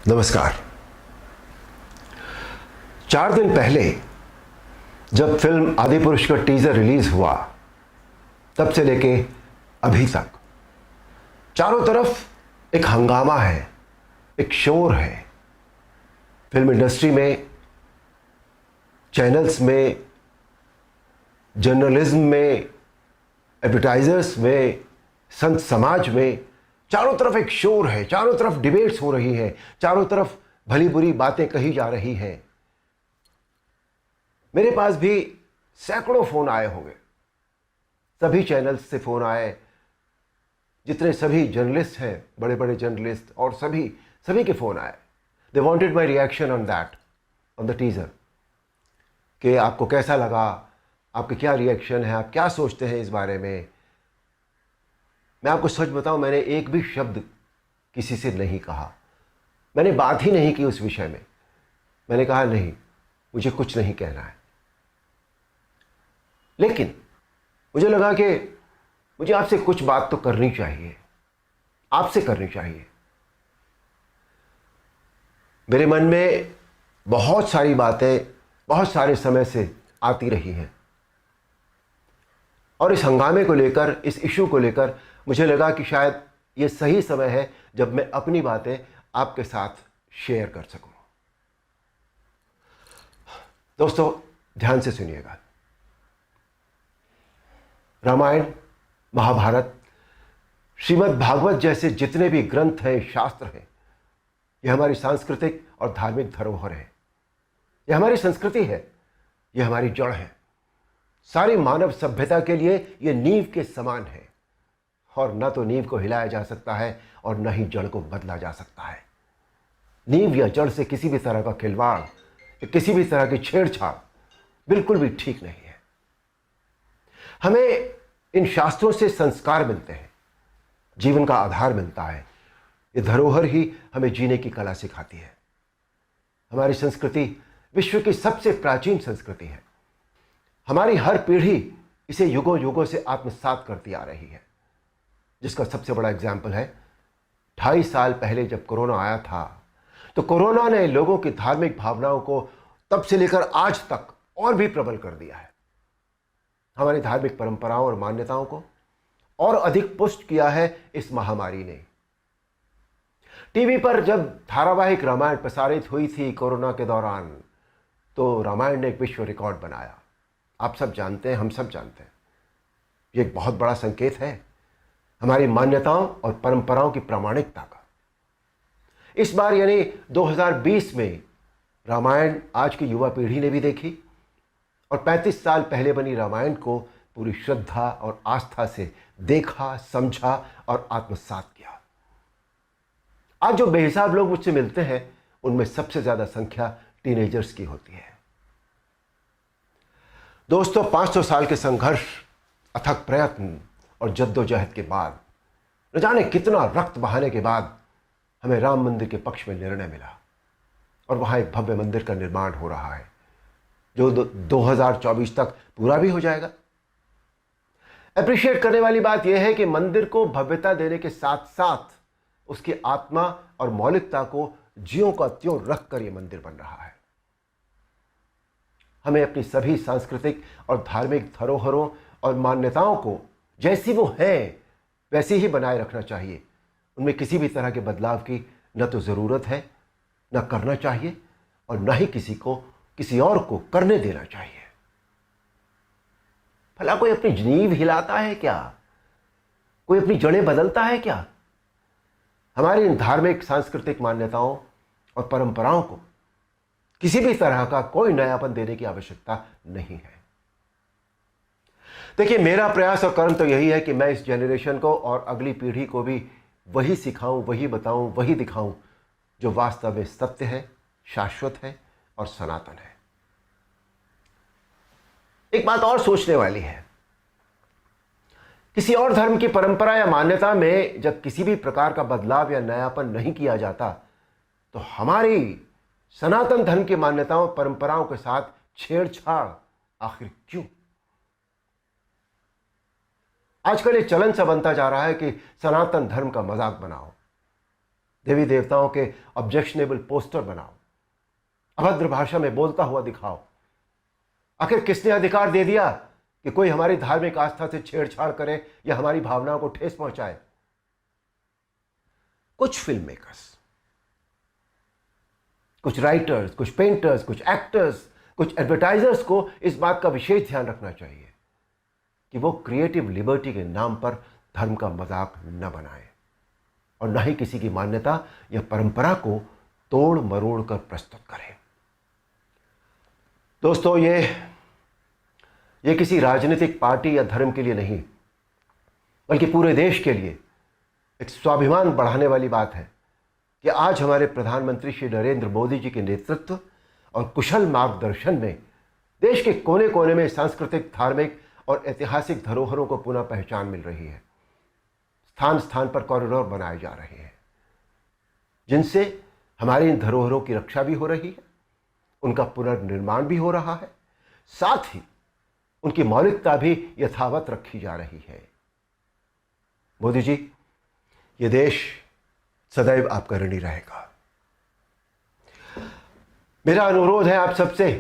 नमस्कार। 4 दिन पहले जब फिल्म आदिपुरुष का टीजर रिलीज हुआ, तब से लेके अभी तक चारों तरफ एक हंगामा है, एक शोर है। फिल्म इंडस्ट्री में, चैनल्स में, जर्नलिज्म में, एडवर्टाइजर्स में, संत समाज में, चारों तरफ एक शोर है। चारों तरफ डिबेट्स हो रही हैं, चारों तरफ भली बुरी बातें कही जा रही हैं। मेरे पास भी सैकड़ों फोन आए होंगे, सभी चैनल्स से फोन आए, जितने सभी जर्नलिस्ट हैं, बड़े बड़े जर्नलिस्ट, और सभी के फोन आए। They wanted my reaction on that, on the teaser, कि आपको कैसा लगा, आपके क्या रिएक्शन है, आप क्या सोचते हैं इस बारे में। मैं आपको सच बताऊं, मैंने एक भी शब्द किसी से नहीं कहा, मैंने बात ही नहीं की उस विषय में। मैंने कहा नहीं, मुझे कुछ नहीं कहना है। लेकिन मुझे लगा कि मुझे आपसे कुछ बात तो करनी चाहिए, आपसे करनी चाहिए। मेरे मन में बहुत सारी बातें बहुत सारे समय से आती रही हैं, और इस हंगामे को लेकर, इस इशू को लेकर मुझे लगा कि शायद ये सही समय है जब मैं अपनी बातें आपके साथ शेयर कर सकूं। दोस्तों, ध्यान से सुनिएगा। रामायण, महाभारत, श्रीमद् भागवत जैसे जितने भी ग्रंथ हैं, शास्त्र हैं, ये हमारी सांस्कृतिक और धार्मिक धरोहर है। ये हमारी संस्कृति है, ये हमारी जड़ है। सारी मानव सभ्यता के लिए ये नींव के समान है, और न तो नींव को हिलाया जा सकता है और न ही जड़ को बदला जा सकता है। नींव या जड़ से किसी भी तरह का खिलवाड़, किसी भी तरह की छेड़छाड़ बिल्कुल भी ठीक नहीं है। हमें इन शास्त्रों से संस्कार मिलते हैं, जीवन का आधार मिलता है। ये धरोहर ही हमें जीने की कला सिखाती है। हमारी संस्कृति विश्व की सबसे प्राचीन संस्कृति है। हमारी हर पीढ़ी इसे युगों युगों से आत्मसात करती आ रही है, जिसका सबसे बड़ा एग्जाम्पल है 2.5 साल पहले जब कोरोना आया था, तो कोरोना ने लोगों की धार्मिक भावनाओं को तब से लेकर आज तक और भी प्रबल कर दिया है। हमारी धार्मिक परंपराओं और मान्यताओं को और अधिक पुष्ट किया है इस महामारी ने। टीवी पर जब धारावाहिक रामायण प्रसारित हुई थी कोरोना के दौरान, तो रामायण ने एक विश्व रिकॉर्ड बनाया। आप सब जानते हैं, हम सब जानते हैं, ये एक बहुत बड़ा संकेत है हमारी मान्यताओं और परंपराओं की प्रामाणिकता का। इस बार यानी 2020 में रामायण आज की युवा पीढ़ी ने भी देखी, और 35 साल पहले बनी रामायण को पूरी श्रद्धा और आस्था से देखा, समझा और आत्मसात किया। आज जो बेहिसाब लोग मुझसे मिलते हैं, उनमें सबसे ज्यादा संख्या टीनेजर्स की होती है। दोस्तों, 500 साल के संघर्ष, अथक प्रयत्न और जद्दोजहद के बाद, न जाने कितना रक्त बहाने के बाद, हमें राम मंदिर के पक्ष में निर्णय मिला, और वहां एक भव्य मंदिर का निर्माण हो रहा है, जो 2024 तक पूरा भी हो जाएगा। अप्रिशिएट करने वाली बात यह है कि मंदिर को भव्यता देने के साथ साथ उसकी आत्मा और मौलिकता को ज्यों का त्यों रखकर यह मंदिर बन रहा है। हमें अपनी सभी सांस्कृतिक और धार्मिक धरोहरों और मान्यताओं को जैसी वो है वैसी ही बनाए रखना चाहिए। उनमें किसी भी तरह के बदलाव की न तो ज़रूरत है, न करना चाहिए, और न ही किसी और को करने देना चाहिए। भला कोई अपनी नींव हिलाता है क्या? कोई अपनी जड़ें बदलता है क्या? हमारी इन धार्मिक सांस्कृतिक मान्यताओं और परंपराओं को किसी भी तरह का कोई नयापन देने की आवश्यकता नहीं है। देखिए, मेरा प्रयास और कर्म तो यही है कि मैं इस जनरेशन को और अगली पीढ़ी को भी वही सिखाऊं, वही बताऊं, वही दिखाऊं जो वास्तव में सत्य है, शाश्वत है और सनातन है। एक बात और सोचने वाली है, किसी और धर्म की परंपरा या मान्यता में जब किसी भी प्रकार का बदलाव या नयापन नहीं किया जाता, तो हमारी सनातन धर्म की मान्यताओं परंपराओं के साथ छेड़छाड़ आखिर क्यों? आजकल ये चलन सा बनता जा रहा है कि सनातन धर्म का मजाक बनाओ। देवी देवताओं के ऑब्जेक्शनेबल पोस्टर बनाओ, अभद्र भाषा में बोलता हुआ दिखाओ। आखिर किसने अधिकार दे दिया कि कोई हमारी धार्मिक आस्था से छेड़छाड़ करे या हमारी भावनाओं को ठेस पहुंचाए? कुछ फिल्म मेकर्स, कुछ राइटर्स, कुछ पेंटर्स, कुछ एक्टर्स, कुछ एडवर्टाइजर्स को इस बात का विशेष ध्यान रखना चाहिए कि वो क्रिएटिव लिबर्टी के नाम पर धर्म का मजाक न बनाए और न ही किसी की मान्यता या परंपरा को तोड़ मरोड़ कर प्रस्तुत करें। दोस्तों, ये किसी राजनीतिक पार्टी या धर्म के लिए नहीं, बल्कि पूरे देश के लिए एक स्वाभिमान बढ़ाने वाली बात है कि आज हमारे प्रधानमंत्री श्री नरेंद्र मोदी जी के नेतृत्व और कुशल मार्गदर्शन में देश के कोने कोने में सांस्कृतिक, धार्मिक और ऐतिहासिक धरोहरों को पुनः पहचान मिल रही है। स्थान स्थान पर कॉरिडोर बनाए जा रहे हैं जिनसे हमारी इन धरोहरों की रक्षा भी हो रही है, उनका पुनर्निर्माण भी हो रहा है, साथ ही उनकी मौलिकता भी यथावत रखी जा रही है। मोदी जी, ये देश सदैव आपका ऋणी रहेगा। मेरा अनुरोध है आप सबसे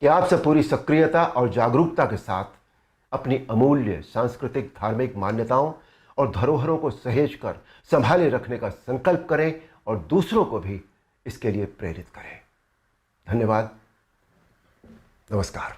कि आप सब पूरी सक्रियता और जागरूकता के साथ अपनी अमूल्य सांस्कृतिक, धार्मिक मान्यताओं और धरोहरों को सहेज कर संभाले रखने का संकल्प करें और दूसरों को भी इसके लिए प्रेरित करें। धन्यवाद। नमस्कार।